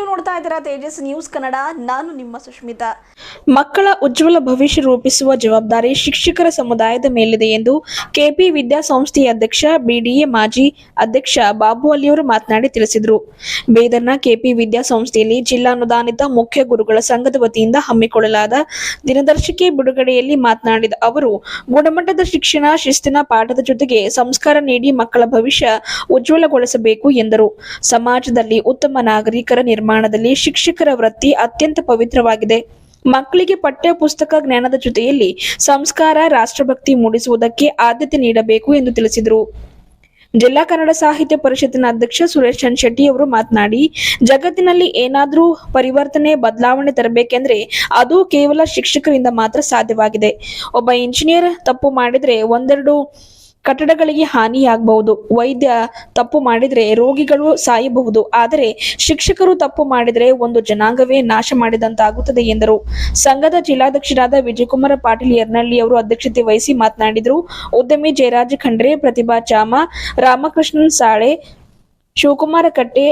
ನೀವು ನೋಡ್ತಾ ಇದ್ದೀರಾ ತೇಜಸ್ ನ್ಯೂಸ್ ಕನ್ನಡ. ನಾನು ನಿಮ್ಮ ಸುಷ್ಮಿತಾ. ಮಕ್ಕಳ ಉಜ್ವಲ ಭವಿಷ್ಯ ರೂಪಿಸುವ ಜವಾಬ್ದಾರಿ ಶಿಕ್ಷಕರ ಸಮುದಾಯದ ಮೇಲಿದೆ ಎಂದು ಕೆಪಿ ವಿದ್ಯಾಸಂಸ್ಥೆಯ ಅಧ್ಯಕ್ಷ ಬಿಡಿಎ ಮಾಜಿ ಅಧ್ಯಕ್ಷ ಬಾಬು ಅಲಿಯವರು ಮಾತನಾಡಿ ತಿಳಿಸಿದರು. ಬೀದರ್ನ ಕೆಪಿ ವಿದ್ಯಾಸಂಸ್ಥೆಯಲ್ಲಿ ಜಿಲ್ಲಾ ಅನುದಾನಿತ ಮುಖ್ಯ ಗುರುಗಳ ಸಂಘದ ವತಿಯಿಂದ ಹಮ್ಮಿಕೊಳ್ಳಲಾದ ದಿನದರ್ಶಿಕೆ ಬಿಡುಗಡೆಯಲ್ಲಿ ಮಾತನಾಡಿದ ಅವರು, ಗುಣಮಟ್ಟದ ಶಿಕ್ಷಣ, ಶಿಸ್ತಿನ ಪಾಠದ ಜೊತೆಗೆ ಸಂಸ್ಕಾರ ನೀಡಿ ಮಕ್ಕಳ ಭವಿಷ್ಯ ಉಜ್ವಲಗೊಳಿಸಬೇಕು ಎಂದರು. ಸಮಾಜದಲ್ಲಿ ಉತ್ತಮ ನಾಗರಿಕರ ನಿರ್ಮಾಣದಲ್ಲಿ ಶಿಕ್ಷಕರ ವೃತ್ತಿ ಅತ್ಯಂತ ಪವಿತ್ರವಾಗಿದೆ. ಮಕ್ಕಳಿಗೆ ಪಠ್ಯ ಪುಸ್ತಕ ಜ್ಞಾನದ ಜೊತೆಯಲ್ಲಿ ಸಂಸ್ಕಾರ, ರಾಷ್ಟ್ರಭಕ್ತಿ ಮೂಡಿಸುವುದಕ್ಕೆ ಆದ್ಯತೆ ನೀಡಬೇಕು ಎಂದು ತಿಳಿಸಿದರು. ಜಿಲ್ಲಾ ಕನ್ನಡ ಸಾಹಿತ್ಯ ಪರಿಷತ್ತಿನ ಅಧ್ಯಕ್ಷ ಸುರೇಶ್ ಚಂದ್ ಶೆಟ್ಟಿ ಅವರು ಮಾತನಾಡಿ, ಜಗತ್ತಿನಲ್ಲಿ ಏನಾದರೂ ಪರಿವರ್ತನೆ, ಬದಲಾವಣೆ ತರಬೇಕೆಂದ್ರೆ ಅದು ಕೇವಲ ಶಿಕ್ಷಕರಿಂದ ಮಾತ್ರ ಸಾಧ್ಯವಾಗಿದೆ. ಒಬ್ಬ ಇಂಜಿನಿಯರ್ ತಪ್ಪು ಮಾಡಿದ್ರೆ ಒಂದೆರಡು ಕಟ್ಟಡಗಳಿಗೆ ಹಾನಿಯಾಗಬಹುದು, ವೈದ್ಯ ತಪ್ಪು ಮಾಡಿದ್ರೆ ರೋಗಿಗಳು ಸಾಯಬಹುದು. ಆದರೆ ಶಿಕ್ಷಕರು ತಪ್ಪು ಮಾಡಿದ್ರೆ ಒಂದು ಜನಾಂಗವೇ ನಾಶ ಮಾಡಿದಂತಾಗುತ್ತದೆ ಎಂದರು. ಸಂಘದ ಜಿಲ್ಲಾಧ್ಯಕ್ಷರಾದ ವಿಜಯಕುಮಾರ ಪಾಟೀಲ್ ಯರ್ನಳ್ಳಿ ಅವರು ಅಧ್ಯಕ್ಷತೆ ವಹಿಸಿ ಮಾತನಾಡಿದರು. ಉದ್ಯಮಿ ಜಯರಾಜ್ ಖಂಡ್ರೆ, ಪ್ರತಿಭಾ ಚಾಮ, ರಾಮಕೃಷ್ಣನ್ ಸಾಳೆ, ಶಿವಕುಮಾರ ಕಟ್ಟೆ,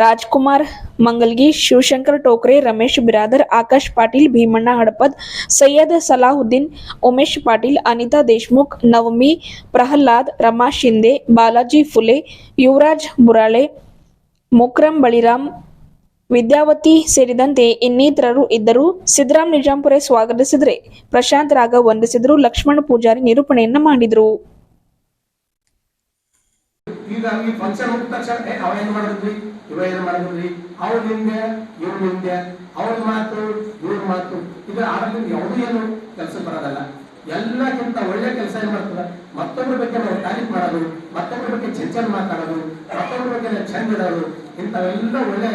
ರಾಜ್ಕುಮಾರ್ ಮಂಗಲ್ಗಿ, ಶಿವಶಂಕರ್ ಟೋಕ್ರೆ, ರಮೇಶ್ ಬಿರಾದರ್, ಆಕಾಶ್ ಪಾಟೀಲ್, ಭೀಮಣ್ಣ ಹಡಪದ್, ಸೈಯದ್ ಸಲಾಹುದ್ದೀನ್, ಉಮೇಶ್ ಪಾಟೀಲ್, ಅನಿತಾ ದೇಶ್ಮುಖ್, ನವಮಿ, ಪ್ರಹ್ಲಾದ್, ರಮಾ ಶಿಂದೆ, ಬಾಲಾಜಿ ಫುಲೆ, ಯುವರಾಜ್ ಬುರಾಳೆ, ಮುಕ್ರಂ ಬಳಿರಾಮ್, ವಿದ್ಯಾವತಿ ಸೇರಿದಂತೆ ಇನ್ನಿತರರು ಇದ್ದರು. ಸಿದ್ದರಾಮ್ ನಿಜಾಂಪುರೆ ಸ್ವಾಗತಿಸಿದರೆ, ಪ್ರಶಾಂತ್ ರಾಘವ್ ವಂದಿಸಿದರು. ಲಕ್ಷ್ಮಣ ಪೂಜಾರಿ ನಿರೂಪಣೆಯನ್ನ ಮಾಡಿದರು. ಈಗ ಈ ಫಂಕ್ಷನ್ ಹೋದ ತಕ್ಷಣ ಅವ ಏನ್ ಮಾಡಿದ್ರಿ, ಇವ ಏನ್ ಮಾಡಿದ್ರಿ, ಅವ್ರ ನಿಂದೆ ಇವ್ರ ನಿಂದೆ, ಅವ್ರ ಮಾತು ಇವ್ರ ಮಾತು, ಇದ್ರ ಆಡೋದ್ರಿಂದ ಯಾವುದೂ ಏನು ಕೆಲಸ ಬರೋದಲ್ಲ. ಎಲ್ಲಕ್ಕಿಂತ ಒಳ್ಳೆ ಕೆಲಸ ಏನ್ ಮಾಡ್ತದ, ಮತ್ತೊಬ್ಬರ ಬಗ್ಗೆ ನಾವು ತಾರೀಫ್ ಮಾಡೋದು, ಮತ್ತೊಬ್ಬರ ಬಗ್ಗೆ ಚರ್ಚೆ ಮಾತಾಡೋದು, ಮತ್ತೊಬ್ಬರ ಬಗ್ಗೆ ಚಂದ ಇಡೋದು, ಇಂಥವೆಲ್ಲ ಒಳ್ಳೆ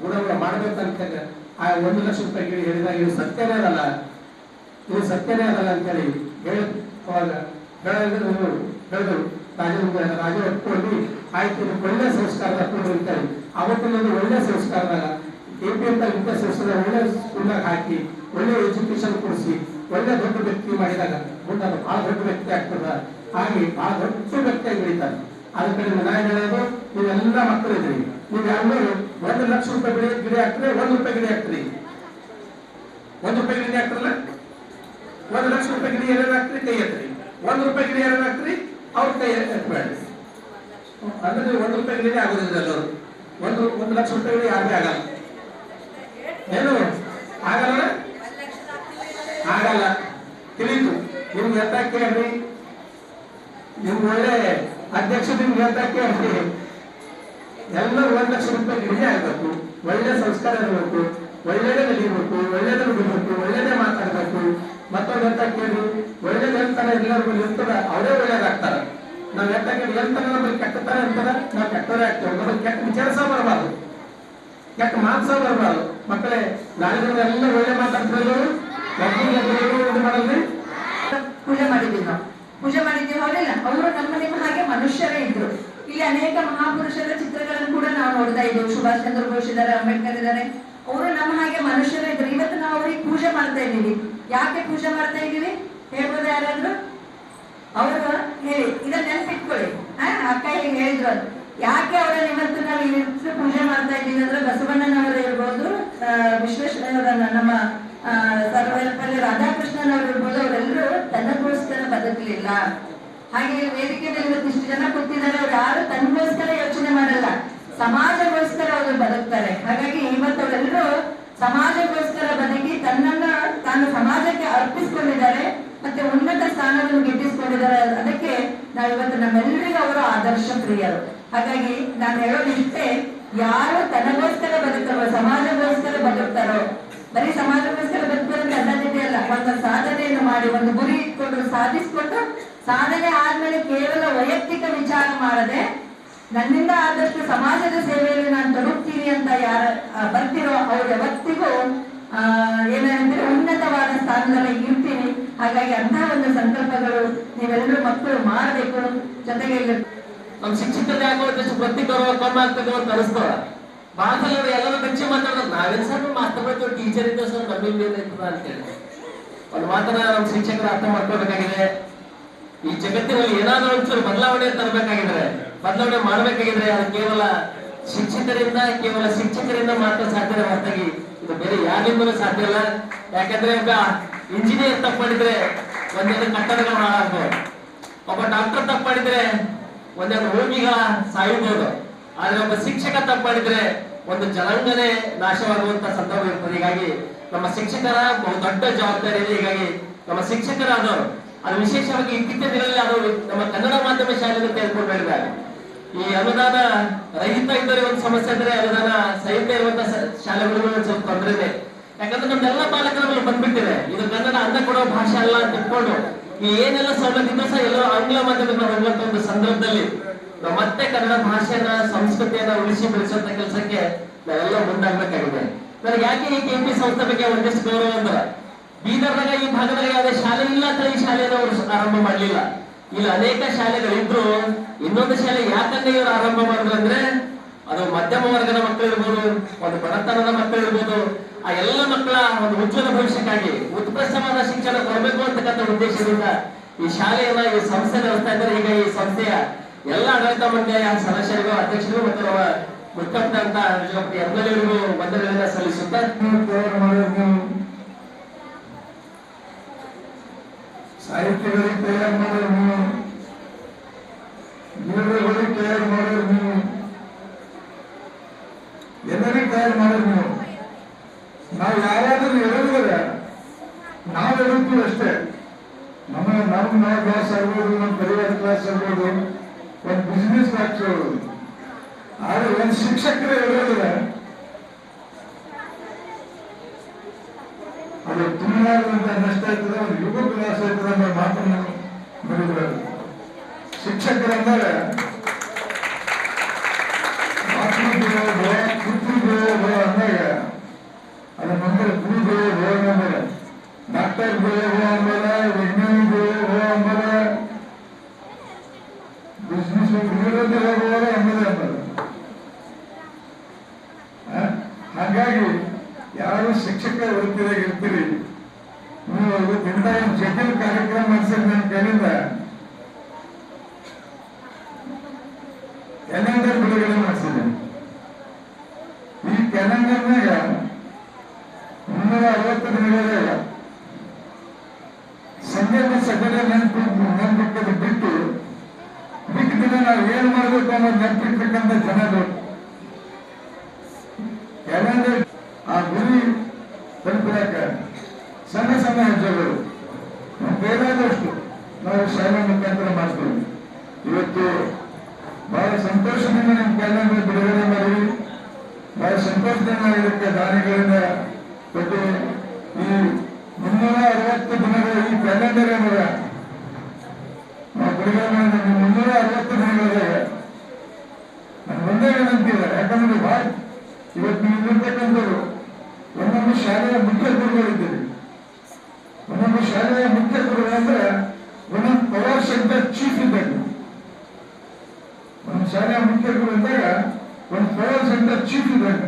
ಗುಣಗಳು ಮಾಡ್ಬೇಕಂತ ಆ 1 ಲಕ್ಷ ರೂಪಾಯಿ ಹೇಳಿದಾಗ ಇದು ಸತ್ಯನೇ ಅದಲ್ಲ, ಇದು ಸತ್ಯನೇ ಅದಲ್ಲ ಅಂತೇಳಿ ಅವಾಗ ಹೇಳಿದ್ರು. ರಾಜ ಒಪ್ಪಿಕೊಂಡು ಆಯ್ತು, ಒಳ್ಳೆ ಸಂಸ್ಕಾರದ ಹಾಕೊಂಡು ಅಂತೇಳಿ ಅವತ್ತಿನ ಒಳ್ಳೆ ಸಂಸ್ಕಾರದಾಗ ಕೆಪಿ ಅಂತ ವಿದ್ಯಾಸಂಸ್ಥೆ ಒಳ್ಳೆ ಸ್ಕೂಲ್ನಾಗ ಹಾಕಿ ಒಳ್ಳೆ ಎಜುಕೇಶನ್ ಕೊಡಿಸಿ ಒಳ್ಳೆ ದೊಡ್ಡ ವ್ಯಕ್ತಿ ಮಾಡಿದಾಗ ಮುಂದೆ ಅದು ಬಹಳ ದೊಡ್ಡ ವ್ಯಕ್ತಿ ಆಗ್ತದ. ಹಾಗೆ ಬಹಳ ದೊಡ್ಡ ವ್ಯಕ್ತಿಯಾಗಿ ಬೆಳೀತಾರೆ. ಅದ ಕಡೆ ನಾನು ಹೇಳೋದು, ನೀವೆಲ್ಲ ಮಕ್ಕಳು ಇದ್ರಿ, ನೀವು ಯಾರು 1 ಲಕ್ಷ ರೂಪಾಯಿ ಗಿಡ ಹಾಕ್ತಾರೆ, 1 ರೂಪಾಯಿ ಗಿಡ ಹಾಕ್ತೀರಿ, 1 ರೂಪಾಯಿ ಗಿಡ ಹಾಕ್ತಾರಲ್ಲ, 1 ಲಕ್ಷ ರೂಪಾಯಿ ಗಿಡ ಏನೇನು ಹಾಕ್ತೀರಿ, ಕೈ ಎತ್ರಿ. 1 ರೂಪಾಯಿ ಗಿಡ ಏನೇನು ಹಾಕ್ತೀರಿ, ಅವ್ರ ಕೈ ಎತ್ತಬೇಡಿ. ಅಂದ್ರೆ 1 ರೂಪಾಯಿ ಗಿಡ ಆಗೋದಿಲ್ಲ. ಎಲ್ಲರೂ 1 ಲಕ್ಷ ರೂಪಾಯಿ ಗಿಡ ಯಾರಿಗೂ ಆಗಲ್ಲ. ಏನು ಆಗಲ್ಲ, ಆಗಲ್ಲ. ತಿಳಿತು. ನಿಮ್ಗೆ ಎತ್ತ ಕೇಳ್ರಿ, ನಿಮ್ಗೆ ಒಳ್ಳೆ ಅಧ್ಯಕ್ಷ ನಿಮ್ಗೆ ಎತ್ತ ಕೇಳ್ರಿ. ಎಲ್ಲರೂ 1 ಲಕ್ಷ ರೂಪಾಯಿ ಗಿಡ ಆಗ್ಬೇಕು, ಒಳ್ಳೆ ಸಂಸ್ಕಾರ ಇರಬೇಕು, ಒಳ್ಳೆದೇ ನಡೀಬೇಕು, ಒಳ್ಳೆದೇ ಬಿಡಬೇಕು, ಒಳ್ಳೆದೇ ಮಾತಾಡ್ಬೇಕು. ಮತ್ತೊಂದು ಎಂತ ಕೇಳಿ, ಒಳ್ಳೇದು ಹೇಳ್ತಾನೆ ಎಲ್ಲರಿಗೂ ಇರ್ತದ, ಅವರೇ ಒಳ್ಳೇದಾಗ್ತಾರ. ನಾವ್ ಎಂತ ಕೇಳಿ ಹೇಳ್ತಾನೆ ನಮ್ಮಲ್ಲಿ ಕೆಟ್ಟತಾನೆ ಅಂತಾರ, ನಾವು ಕೆಟ್ಟವರೇ ಆಗ್ತೇವೆ. ನಮಗೆ ಕೆಟ್ಟ ವಿಚಾರಸ ಬರಬಾರ್ದು, ಕೆಟ್ಟ ಮಾತ್ಸ ಬರಬಾರ್ದು. ಮಕ್ಕಳೇ, ನಾಳೆ ಎಲ್ಲ ಒಳ್ಳೆ ಮಾತಾಡ್ತಿದ್ರು, ಇದು ಮಾಡಲ್ರಿ. ಪೂಜೆ ಮಾಡಿದ್ವಿ, ನಾವು ಪೂಜೆ ಮಾಡಿದ್ದೀವಿ ಅವರೆಲ್ಲ. ಅವರು ನಿಮ್ಮ ಹಾಗೆ ಮನುಷ್ಯರೇ ಇದ್ರು. ಇಲ್ಲಿ ಅನೇಕ ಮಹಾಪುರುಷರ ಚಿತ್ರಗಳನ್ನು ಕೂಡ ನಾವು ನೋಡ್ತಾ ಇದ್ದೀವಿ. ಸುಭಾಷ್ ಚಂದ್ರ ಬೋಸ್ ಇದ್ದಾರೆ, ಅಂಬೇಡ್ಕರ್ ಇದ್ದಾರೆ. ಅವರು ನಮ್ಮ ಹಾಗೆ ಮನುಷ್ಯರೇ ಇದ್ರು. ಇವತ್ತು ನಾವು ಅವ್ರಿಗೆ ಪೂಜೆ ಮಾಡ್ತಾ ಇದ್ದೀವಿ. ಯಾಕೆ ಪೂಜೆ ಮಾಡ್ತಾ ಇದ್ದೀವಿ ಹೇಳ್ಬೋದು ಯಾರಾದ್ರು? ಅವರು ಹೇಳಿ, ಇದನ್ನ ನೆನಪಿಟ್ಕೊಳ್ಳಿ. ಅಕ್ಕ ಹೀಗೆ ಹೇಳಿದ್ರು, ಯಾಕೆ ಅವರನ್ನ ಇವತ್ತು ನಾವು ಇವತ್ತು ಪೂಜೆ ಮಾಡ್ತಾ ಇದ್ದೀವಿ ಅಂದ್ರೆ, ಬಸವಣ್ಣನವರು ಇರ್ಬೋದು, ವಿಶ್ವೇಶ್ವರಯ್ಯನವರನ್ನ, ನಮ್ಮ ಸರ್ವಪಲ್ಲಿ ರಾಧಾಕೃಷ್ಣನ್ ಅವರು ಇರ್ಬೋದು, ಅವರೆಲ್ಲರೂ ತನ್ನಗೋಸ್ಕರ ಬದುಕಲಿಲ್ಲ. ಹಾಗೆ ವೇದಿಕೆಯಲ್ಲಿ ಇವತ್ತು ಇಷ್ಟು ಜನ ಕೂತಿದ್ದಾರೆ, ಅವ್ರು ಯಾರು ತನ್ನಗೋಸ್ಕರ ಯೋಚನೆ ಮಾಡಲ್ಲ, ಸಮಾಜಗೋಸ್ಕರ ಅವರು ಬದುಕ್ತಾರೆ. ಹಾಗಾಗಿ ಇವತ್ತು ಅವರೆಲ್ಲರೂ ಸಮಾಜಗೋಸ್ಕರ ಬದುಕಿ ತನ್ನನ್ನ ತಾನು ಸಮಾಜಕ್ಕೆ ಅರ್ಪಿಸಿಕೊಂಡಿದ್ದಾರೆ, ಮತ್ತೆ ಉನ್ನತ ಸ್ಥಾನವನ್ನು ಗಿಟ್ಟಿಸಿಕೊಂಡಿದ್ದಾರೆ. ಅದಕ್ಕೆ ನಾವಿವತ್ತು ನಮ್ಮೆಲ್ಲರಿಗೂ ಅವರು ಆದರ್ಶ ಪ್ರಿಯರು. ಹಾಗಾಗಿ ನಾನು ಹೇಳೋದು ಇಷ್ಟೇ, ಯಾರು ತನಗೋಸ್ಕರ ಬದುಕ್ತಾರೋ, ಸಮಾಜಗೋಸ್ಕರ ಬದುಕ್ತಾರೋ, ಬರೀ ಸಮಾಜಕ್ಕೋಸ್ಕರ ಬದುಕೋದಕ್ಕೆ ಅಡ್ಡದಿದೆ ಅಲ್ಲ, ಒಂದು ಸಾಧನೆಯನ್ನು ಮಾಡಿ ಒಂದು ಗುರಿ ಇಟ್ಕೊಂಡು ಸಾಧಿಸಿಕೊಂಡು, ಸಾಧನೆ ಆದ್ಮೇಲೆ ಕೇವಲ ವೈಯಕ್ತಿಕ ವಿಚಾರ ಮಾಡದೆ ನನ್ನಿಂದ ಆದಷ್ಟು ಸಮಾಜದ ಸೇವೆಯಲ್ಲಿ ನಾನು ತೊಡಗ್ತೀನಿ ಅಂತ ಯಾರು ಬರ್ತಿರೋ ಅವ್ರ ಯಾವತ್ತಿಗೂ ಏನಂದ್ರೆ ಉನ್ನತವಾದ ಸ್ಥಾನದಲ್ಲಿ ಇರ್ತೀನಿ. ಹಾಗಾಗಿ ಅಂತಹ ಒಂದು ಸಂಕಲ್ಪಗಳು ನೀವೆಲ್ಲರೂ ಮಕ್ಕಳು ಮಾಡಬೇಕು. ಜೊತೆಗೆ ನಮ್ಮ ಶಿಕ್ಷಕರಿಗೆ ಆಗೋದಷ್ಟು ಪ್ರತಿ ಗೌರವ ಕಮ್ಮಿ ಆಗ್ತದೆ ಅಂತ ಅನಿಸ್ತವ. ಭಾಷೆಗಳು ಎಲ್ಲರೂ ಬೆಚ್ಚಿ ಮಾತಾಡೋದು, ನಾವೇನು ಸರ್ ಮಾತಾಡ್ಬೇಕು, ಟೀಚರ್ ಇದ್ದೇವೆ ಸರ್, ನಮ್ಮಿಂದ ಏನಾಯ್ತದ ಅಂತೇಳಿ ಒಂದು ಮಾತನ್ನ ನಮ್ಮ ಶಿಕ್ಷಕರು ಅರ್ಥ ಮಾಡ್ಕೋಬೇಕಾಗಿದೆ. ಈ ಜಗತ್ತಿನಲ್ಲಿ ಏನಾದ್ರೂ ಒಂಚೂರು ಬದಲಾವಣೆ ತರಬೇಕಾಗಿದ್ರೆ, ಬದಲಾವಣೆ ಮಾಡಬೇಕಾಗಿದ್ರೆ ಅದು ಕೇವಲ ಶಿಕ್ಷಕರಿಂದ ಕೇವಲ ಶಿಕ್ಷಕರಿಂದ ಮಾತ್ರ ಸಾಧ್ಯ ಹೊರತಾಗಿ ಇದು ಬೇರೆ ಯಾರಿಂದಲೂ ಸಾಧ್ಯ ಇಲ್ಲ. ಯಾಕಂದ್ರೆ ಒಬ್ಬ ಇಂಜಿನಿಯರ್ ತಪ್ಪು ಮಾಡಿದ್ರೆ ಒಂದೆರಡು ಕಟ್ಟಡಗಳು ಹಾಳಾಗ್ಬೋದು, ಒಬ್ಬ ಡಾಕ್ಟರ್ ತಪ್ಪು ಮಾಡಿದ್ರೆ ಒಂದೆರಡು ರೋಗಿಗಳ ಸಾಯಬಹುದು. ಆದ್ರೆ ಒಬ್ಬ ಶಿಕ್ಷಕ ತಪ್ಪು ಮಾಡಿದ್ರೆ ಒಂದು ಜನಾಂಗನೇ ನಾಶವಾಗುವಂತ ಸಂದರ್ಭ ಇರ್ತದೆ. ಹೀಗಾಗಿ ನಮ್ಮ ಶಿಕ್ಷಕರ ಬಹು ದೊಡ್ಡ ಜವಾಬ್ದಾರಿ ಇದೆ. ಹೀಗಾಗಿ ನಮ್ಮ ಶಿಕ್ಷಕರಾದವರು ಅದು ವಿಶೇಷವಾಗಿ ಇತ್ತೀಚಿನ ದಿನಗಳಲ್ಲಿ ಅದು ನಮ್ಮ ಕನ್ನಡ ಮಾಧ್ಯಮ ಶಾಲೆಯನ್ನು ತೆಗೆದುಕೊಂಡು ಹೇಳಿದ್ದಾರೆ. ಈ ಅನುದಾನ ರಹಿತ ಇದ್ದವರಿಗೆ ಒಂದು ಸಮಸ್ಯೆ ಅಂದ್ರೆ ಅನುದಾನ ಸಹಿತ ಇರುವಂತಹ ಶಾಲೆಗಳಿಗೂ ಒಂದು ಸ್ವಲ್ಪ ತೊಂದರೆ ಇದೆ. ಯಾಕಂದ್ರೆ ನಮ್ದೆಲ್ಲ ಪಾಲಕರಲ್ಲಿ ಬಂದ್ಬಿಟ್ಟಿದೆ ಇದು ಕನ್ನಡ ಅಂದ ಕೊಡೋ ಭಾಷೆ ಅಲ್ಲ ಅಂತ ಇಟ್ಕೊಂಡು ಈ ಏನೆಲ್ಲ ಸೌಲಭ್ಯ ಇದ್ರೂ ಸಹ ಎಲ್ಲೋ ಆಂಗ್ಲ ಮಾಧ್ಯಮದಿಂದ ಹೋಗುವಂತ ಒಂದು ಸಂದರ್ಭದಲ್ಲಿ ನಾವು ಮತ್ತೆ ಕನ್ನಡ ಭಾಷೆಯನ್ನ ಸಂಸ್ಕೃತಿಯನ್ನ ಉಳಿಸಿ ಬೆಳೆಸುವಂತ ಕೆಲಸಕ್ಕೆ ನಾವೆಲ್ಲ ಮುಂದಾಗಬೇಕಾಗಿದೆ. ನನಗೆ ಯಾಕೆ ಈ ಕೆಪಿ ಸಂಸ್ಥೆ ಬಗ್ಗೆ ಒಂದಿಷ್ಟು ಗೌರವ ಅಂದ್ರೆ ಬೀದರ್ನಾಗ ಈ ಭಾಗದಾಗ ಯಾವುದೇ ಶಾಲೆ ಇಲ್ಲ ಅಂತ ಈ ಶಾಲೆಯನ್ನು ಅವರು ಆರಂಭ ಮಾಡಲಿಲ್ಲ. ಇಲ್ಲಿ ಅನೇಕ ಶಾಲೆಗಳಿದ್ರು. ಇನ್ನೊಂದು ಶಾಲೆ ಯಾಕಂದ್ರೆ ಇವರು ಆರಂಭ ಮಾಡಿದ್ರು ಅಂದ್ರೆ ಅದು ಮಧ್ಯಮ ವರ್ಗದ ಮಕ್ಕಳು ಇರ್ಬೋದು, ಒಂದು ಬಡತನದ ಮಕ್ಕಳು ಇರ್ಬೋದು, ಆ ಎಲ್ಲ ಮಕ್ಕಳ ಒಂದು ಉಜ್ವಲ ಭವಿಷ್ಯಕ್ಕಾಗಿ ಉತ್ಕೃಷ್ಟವಾದ ಶಿಕ್ಷಣ ಕೊಡಬೇಕು ಅಂತಕ್ಕಂಥ ಉದ್ದೇಶದಿಂದ ಈ ಶಾಲೆಯನ್ನ ಈ ಸಂಸ್ಥೆ ನಡೆಸ್ತಾ ಇದ್ದಾರೆ. ಈಗ ಈ ಸಂಸ್ಥೆಯ ಎಲ್ಲ ಆಡಳಿತ ಮಂಡಳಿಯ ಸದಸ್ಯರಿಗೂ ಅಧ್ಯಕ್ಷರಿಗೂ ಮತ್ತು ಮುಖ್ಯಮಂತ್ರಿ ಅಂತ ಎಲ್ಲರಿಗೂ ವಂದನೆಗಳನ್ನ ಸಲ್ಲಿಸುತ್ತಾ ಸಾಹಿತ್ಯಗಳಿಗೆ ತಯಾರು ಮಾಡೋರು ನೀರುಗಳಿಗೆ ತಯಾರು ಮಾಡೋರು ನೀವು, ಎಲ್ಲರಿಗೂ ತಯಾರು ಮಾಡೋರು ನೀವು. ನಾವು ಯಾರಾದ್ರೂ ಹೇಳಿದ್ರೆ ನಾವು ಹೇಳುತ್ತೀವಿ ಅಷ್ಟೇ. ನಮ್ಮ ಕ್ಲಾಸ್ ಆಗ್ಬೋದು, ನಮ್ಮ ಪರಿವಾರ ಕ್ಲಾಸ್ ಆಗ್ಬೋದು, ಒಂದು ಬಿಸ್ನೆಸ್ ಕ್ಲಾಸ್ ಆಗ್ಬೋದು. ಆದ್ರೆ ಒಂದು ಶಿಕ್ಷಕರು ಹೇಳಿದ್ರೆ ಅದು ತುಂಬಾದಂತ ನಷ್ಟ ಆಯ್ತದೆ, ಒಂದು ಯುಗ ಕ್ಲಾಸ್ ಆಯ್ತದೆ ಅನ್ನೋ ಮಾತನ್ನು ಬೆಳೆದ್ರು. ಶಿಕ್ಷಕರಂದರೆ ಅಂದಾಗ ಅದ ನಂತರ ಗುರುಗಳು ಅಂಬರ, ಡಾಕ್ಟರ್ ಅಂಬರ, ವಿಜ್ಞಾನಿ ಅಂಬರ, ಬಿಸ್ನೆಸ್ ಅಂಬದ ಅಂಬರ. ಹಾಗಾಗಿ ಯಾರು ಶಿಕ್ಷಕ ವೃತ್ತಿದಾಗ ಇರ್ತೀರಿ ನೀವು ಇವತ್ತಿಂದ ಜಟಿಲ್ ಕಾರ್ಯಕ್ರಮ ಮಾಡಿಸಿದ ನನ್ನ ಕೈಯಿಂದ ಕ್ಯಾಲೆಂಡರ್ ಬಿಡುಗಡೆ ಮಾಡಿಸಿದೆ. ಈ ಕ್ಯಾಲೆಂಡರ್ನಾಗ 360 ದಿನಗಳಾಗ ಸಂಡೇ ಮತ್ತು ಸ್ಯಾಟರ್ಡೇ ನೆನಪಿಟ್ಟದು ಬಿಟ್ಟು ದಿನ ನಾವು ಏನ್ ಮಾಡ್ಬೇಕು ಅನ್ನೋದು ನೆನಪಿರ್ತಕ್ಕಂಥ ಜನರು ಕ್ಯಾಲೆಂಡರ್ ಆ ಗುರಿ ತಲುಪಲಾಕ ಸಣ್ಣ ಸಣ್ಣ ಹೆಜ್ಜೆಗಳು ಬೇಕಾದಷ್ಟು ನಾವು ಶಾಲೆ ಮುಖಾಂತರ ಮಾಡ್ತೀವಿ. ಇವತ್ತು ಬಹಳ ಸಂತೋಷದಿಂದ ನಿಮ್ಮ ಕ್ಯಾಲೆಂಡರ್ ಬಿಡುಗಡೆ ಮಾಡಿ ಬಹಳ ಸಂತೋಷದಿಂದ ಇದಕ್ಕೆ ದಾನಿಗಳಿಂದ ಕೊಟ್ಟು ಈ 360 ದಿನಗಳ ಈ ಕ್ಯಾಲೆಂಡರ್ ಏನಿದೆ ನಾವು ಬಿಡುಗಡೆ ಮಾಡಿದ 360 ದಿನಗಳಿಗೆ ನನ್ಗೆ ಒಂದೇ ವಿನಂತಿ ಇದೆ. ಯಾಕಂದ್ರೆ ಬಹಳ ಇವತ್ತು ನೀವು ಇಲ್ಲಿರ್ತಕ್ಕಂಥವ್ರು ಒಂದೊಂದು ಶಾಲೆಯ ಮುಖ್ಯ ಗುರುಗಳಿದ್ದೀರಿ. ಒಂದೊಂದು ಶಾಲೆಯ ಮುಖ್ಯ ಗುರುಗಳು ಅಂದ್ರೆ ಒಂದೊಂದು ಪವರ್ ಸೆಂಟರ್ ಚೀಫ್ ಇದ್ದಾಗ, ಒಂದು ಶಾಲೆಯ ಮುಖ್ಯ ಗುರು ಇದ್ದಾಗ ಒಂದು ಪವರ್ ಸೆಂಟರ್ ಚೀಫ್ ಇದ್ದಾಗ,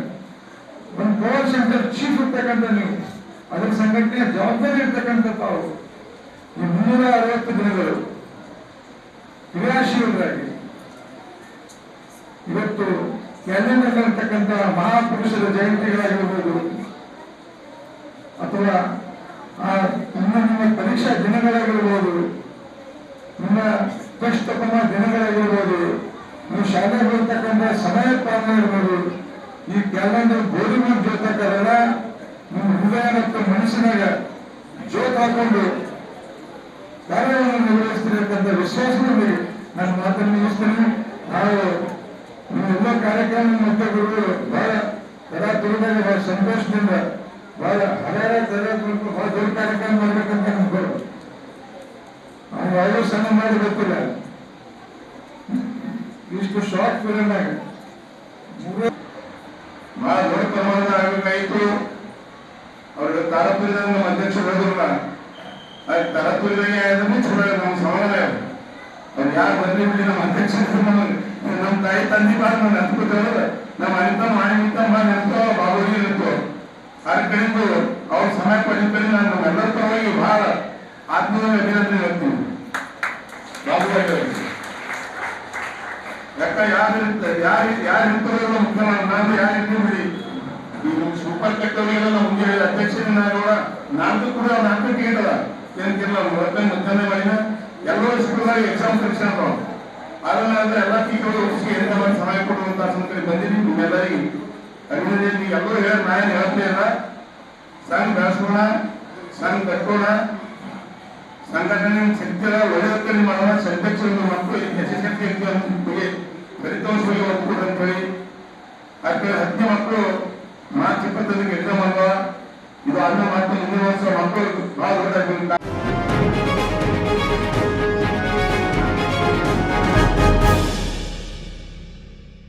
ಒಂದು ಪವರ್ ಸೆಂಟರ್ ಚೀಫ್ ಇರ್ತಕ್ಕಂಥ ನೀವು ಅದರ ಸಂಘಟನೆಯ ಜವಾಬ್ದಾರಿ ಇರ್ತಕ್ಕಂಥ ತಾವು ಈ 360 ದಿನಗಳು ಕ್ರಿಯಾಶೀಲರಾಗಿ ಇವತ್ತು ಕ್ಯಾಲೆಂಡರ್ ಇರ್ತಕ್ಕಂಥ ಮಹಾಪುರುಷರ ಜಯಂತಿಗಳಾಗಿರ್ಬೋದು ಅಥವಾ ನಿಮ್ಮ ಪರೀಕ್ಷಾ ದಿನಗಳಾಗಿರ್ಬೋದು, ನಿಮ್ಮ ಕಷ್ಟತಮ ದಿನಗಳಾಗಿರ್ಬೋದು, ನೀವು ಶಾಲೆಗೆ ಬರ್ತಕ್ಕಂಥ ಸಮಯ ಪಾಲನೆ ಇರ್ಬೋದು, ಈ ಕ್ಯಾಲೆಂಡರ್ ಬೋಧಿ ಮಾಡಿ ಜೋತಾಕಲ್ಲ ನಿಮ್ಮ ಹೃದಯ ಮತ್ತು ಮನಸ್ಸಿನಾಗ ಜೋತ್ ಹಾಕೊಂಡು ಕಾರ್ಯವನ್ನು ನಿರ್ವಹಿಸ್ತಿರತಕ್ಕಂಥ ವಿಶ್ವಾಸದಲ್ಲಿ ನಾನು ಮಾತನ್ನು ಮುಗಿಸ್ತೇನೆ. ನಾವು ನೀವೆಲ್ಲ ಕಾರ್ಯಕ್ರಮ ಮತ್ತು ಗುರುಗಳು ಬಹಳ ತರಾ ತುಳಿದಾಗ ಬಹಳ ಸಂತೋಷದಿಂದ ಬಹಳ ಹಳೆಯ ಬಹಳ ದೊಡ್ಡ ಕಾರ್ಯಕ್ರಮ ಮಾಡ್ಬೇಕಂತ ನಮ್ಗೆ ನಾವು ಯಾವುದೋ ಸಣ್ಣ ಮಾಡಿ ಗೊತ್ತಿಲ್ಲ. ಇಷ್ಟು ಶಾರ್ಟ್ ಪೀರಿಯಡ್ನಾಗ ಬಹಳ ದೊಡ್ಡ ಪ್ರಮಾಣದ ಆಗಬೇಕಾಯಿತು. ಅವ್ರಿಗೆ ತಾರಪುರದ ನಮ್ಮ ಅಧ್ಯಕ್ಷರು ಹೇಳಿದ್ರಲ್ಲ, ಅದು ತಾರಪುರದಾಗೆ ಆದ್ರೆ ಚಲೋ ನಮ್ಮ ಸಮಾನ ಅವ್ರು ಯಾರು ಬಂದಿ ಬಿಡಿ ನಮ್ಮ ಅಧ್ಯಕ್ಷರು ನಮ್ಮ ತಾಯಿ ತಂದೆ ಬಾಳ ನಾವು ನೆನ್ಸ್ಕೊತೇವಲ್ಲ, ನಮ್ಮ ಅನಿತ ಮಾಣಿತ ನೆನ್ಕೋ ಬಾಬುಜಿ ಇರುತ್ತೋ ಅದ್ರ ಕಡೆಯಿಂದ ಅವ್ರ ಸಹಾಯ ಪಡೆದ ನಾನು ನಮ್ಮೆಲ್ಲರ ಪರವಾಗಿ ಬಹಳ ಆತ್ಮೀಯ ಅಭಿನಂದನೆ ಹೇಳ್ತೀವಿ. ಬಾಬುರಾಜ್ ಯಾಕ ಯಾರು ಇರ್ತಾರೋ ಮುಖ್ಯ ನಾನು ಯಾರು ಇರ್ತೀವಿ ಬಿಡಿ. ಈ ಸೂಪರ್ ಕಟ್ಟೋರಿಗೆಲ್ಲ ಮುಂದೆ ಅಧ್ಯಕ್ಷರಿಂದ ನಾಲ್ಕು ಕೂಡ 4 ಟಿಕೆಟ್ ಅದ ಏನಕ್ಕಿಲ್ಲ ಮಧ್ಯಾಹ್ನ ಮಾಡಿನ ಎಲ್ಲರೂ ಸ್ಕೂಲ್ನಾಗ ಎಕ್ಸಾಮ್ ಪರೀಕ್ಷೆ ಅದಾವ. ಅದನ್ನ ಎಲ್ಲ ಟೀಚರ್ಗಳು ಒಪ್ಪಿಸಿ ಏನಿದೆ ಮಾಡಿ ಸಮಯ ಕೊಡುವಂತ ಸಂಸ್ಥೆ ಬಂದಿದ್ದೀವಿ. ನಿಮ್ಮೆಲ್ಲರಿಗೆ ಅಭಿನಂದನೆ. ಎಲ್ಲರೂ ಹೇಳ ನಾ ಏನು ಹೇಳ್ತೇ ಇಲ್ಲ. ಸಂಘ ಬೆಳೆಸೋಣ, ಸಂಘ ಕಟ್ಟೋಣ, ಸಂಘಟನೆ ಶಕ್ತಿಯ ಒಳ್ಳೆಯ ಮಾಡೋಣ. ಅಧ್ಯಕ್ಷರು ಮಕ್ಕಳು ಯಶಸ್ವಿ ಫಲಿತಾಂಶವಾಗಿ ಒಪ್ಪಿಕೊಡ್ರಿ ಅಂತ ಹೇಳಿ ಅದಕ್ಕೆ 10 ಮಕ್ಕಳು ಮಾರ್ಚ್ 21 ಎಕ್ಸಾಮ್ ಮಾಡುವ. ಇದು ಅನ್ನ ಮಾತ್ರ ಮುಂದಿನ ವರ್ಷ ಮಕ್ಕಳು ಬಹಳ ದೊಡ್ಡ